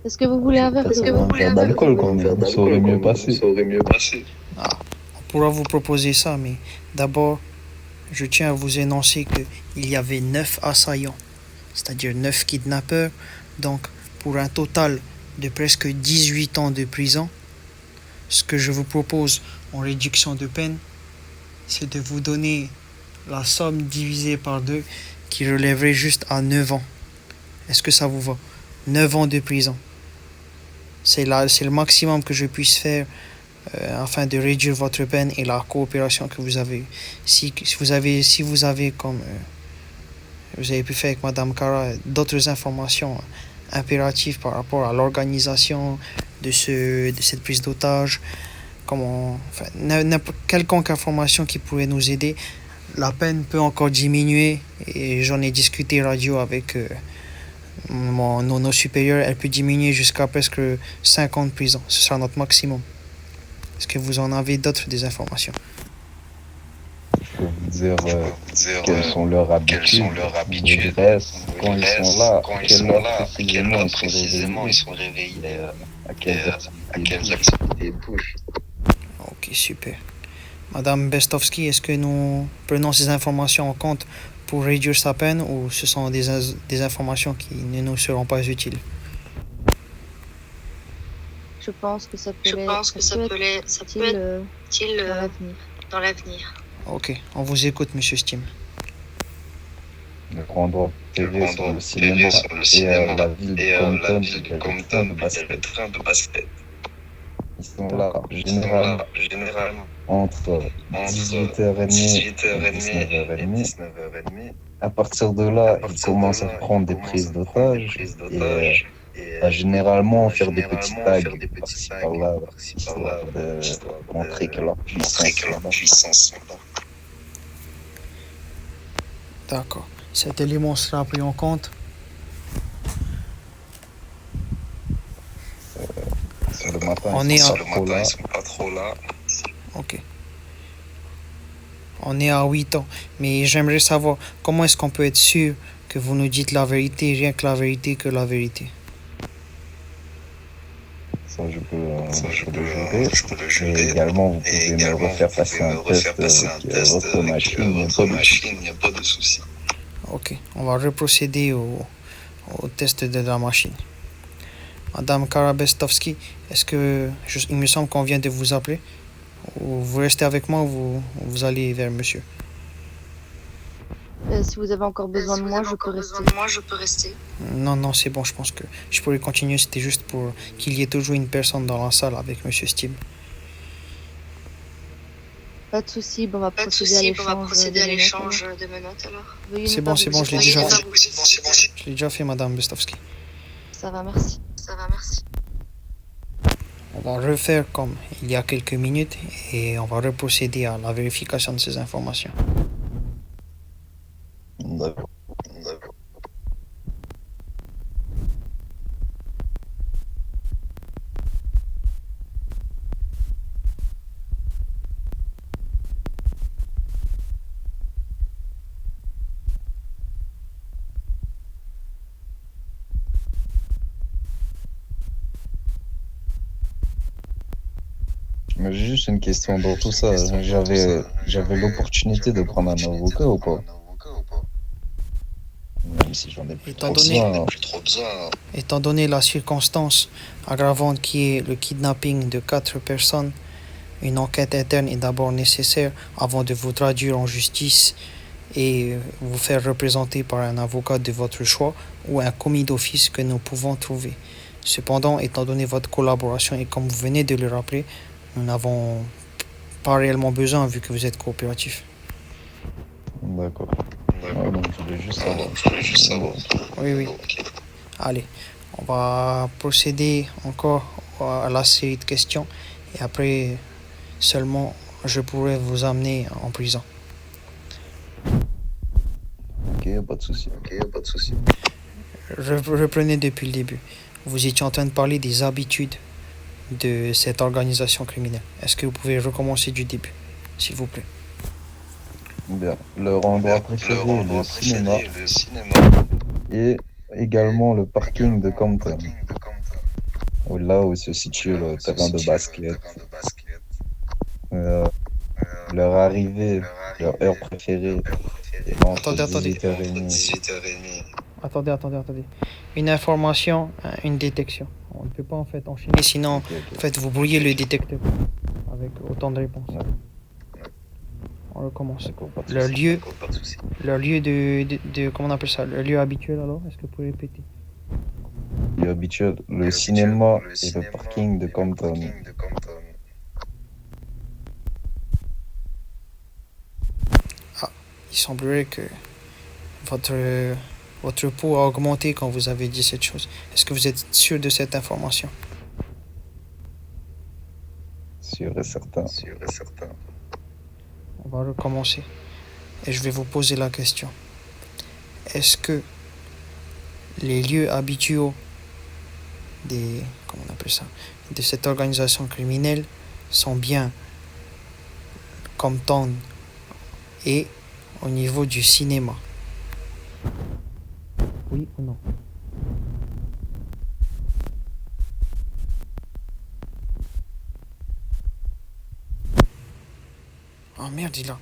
Est-ce que vous voulez un verre Peut-être d'eau? ça va un verre d'alcool quand même, ça aurait mieux passé. Ah, on pourra vous proposer ça, mais d'abord, je tiens à vous énoncer qu'il y avait 9 assaillants, c'est-à-dire 9 kidnappeurs, donc pour un total de presque 18 ans de prison. Ce que je vous propose en réduction de peine, c'est de vous donner la somme divisée par 2 qui relèverait juste à 9 ans. Est-ce que ça vous va? 9 ans de prison. C'est le maximum que je puisse faire afin de réduire votre peine et la coopération que vous avez. Si vous avez comme vous avez pu faire avec Madame Kara d'autres informations impératives par rapport à l'organisation de cette prise d'otage, enfin, n'importe quelconque information qui pourrait nous aider, la peine peut encore diminuer et j'en ai discuté radio avec nos supérieurs, elle peut diminuer jusqu'à presque 5 ans de prison. Ce sera notre maximum. Est-ce que vous en avez d'autres des informations? Je peux vous dire quelles sont leurs habitudes, où ils restent, quand ils sont là, à quelle heure précisément ils sont réveillés, et à quelles activités ils bougent. Ok, super. Madame Bestovski, est-ce que nous prenons ces informations en compte pour réduire sa peine ou ce sont des informations qui ne nous seront pas utiles? Je pense que ça Je peut pense que ça peut utile être utile dans l'avenir. dans l'avenir. Ok, on vous écoute, Monsieur Steam. Le endroit TV sur le cinéma et la ville de Compton, il y a le train de basket. Ils sont là généralement entre 18h30 et 19h30. À partir de là, ils commencent à prendre des prises d'otages et à généralement faire des petits tags par-ci par-là, histoire de montrer que leur puissance là-bas. D'accord. Cet élément sera pris en compte. Le matin, On ils est sont à- pas trop là. Ok. On est à 8 ans. Mais j'aimerais savoir comment est-ce qu'on peut être sûr que vous nous dites la vérité, rien que la vérité. Ça, je peux le jurer. Et également, vous pouvez me refaire passer un test avec votre machine, il n'y a pas de souci. Ok, on va reprocéder au test de la machine. Madame Karabestovski, il me semble qu'on vient de vous appeler, ou vous restez avec moi ou vous allez vers monsieur? Si vous avez encore besoin Si de vous moi, avez je encore peux besoin rester. de moi, je peux rester. Non, c'est bon, je pense que je pourrais continuer. C'était juste pour qu'il y ait toujours une personne dans la salle avec monsieur Steam. Pas de souci, bon, on va Pas de procéder souci, on va procéder à de l'échange de menottes alors. Veuillez C'est ne bon, pas c'est bon, je l'ai bouger. déjà Veuillez fait. pas bouger. Je l'ai déjà fait, Madame Bestovski. Ça va, merci. Ça va, merci. On va refaire comme il y a quelques minutes et on va reprocéder à la vérification de ces informations. D'accord. Mais j'ai juste une question dans tout ça. J'avais l'opportunité de prendre un avocat ou pas? Même si j'en ai plus Étant trop donné- besoin. Étant donné la circonstance aggravante qui est le kidnapping de 4 personnes, une enquête interne est d'abord nécessaire avant de vous traduire en justice et vous faire représenter par un avocat de votre choix ou un commis d'office que nous pouvons trouver. Cependant, étant donné votre collaboration et comme vous venez de le rappeler, nous n'avons pas réellement besoin vu que vous êtes coopératif. D'accord. Ouais, donc je voulais juste savoir. Oui. Allez, on va procéder encore à la série de questions et après seulement je pourrai vous amener en prison. Ok, pas de souci. Reprenez depuis le début. Vous étiez en train de parler des habitudes de cette organisation criminelle. Est-ce que vous pouvez recommencer du début, s'il vous plaît? Bien. Leur endroit préféré, le cinéma et également le parking de Compton. là où se situe le terrain de basket. Euh, Leur arrivée, leur heure préférée est entre Attendez. 18h30. Attendez. Une information, une détection. On ne peut pas en fait enchaîner, sinon Ok, ok. en fait vous brouillez le détecteur avec autant de réponses. Ouais. On recommence. D'accord, pas de Leur souci. lieu, leur lieu comment on appelle ça? Leur lieu habituel alors? Est-ce que vous pouvez répéter? Lieu habituel, le cinéma et le parking de Compton. Il semblerait que votre, votre peau a augmenté quand vous avez dit cette chose. Est-ce que vous êtes sûr de cette information? Sûr et certain. On va recommencer. Et je vais vous poser la question. Est-ce que les lieux habituels comment on appelle ça, de cette organisation criminelle sont bien Compton et au niveau du cinéma? Oui ou non? Oh merde, il a...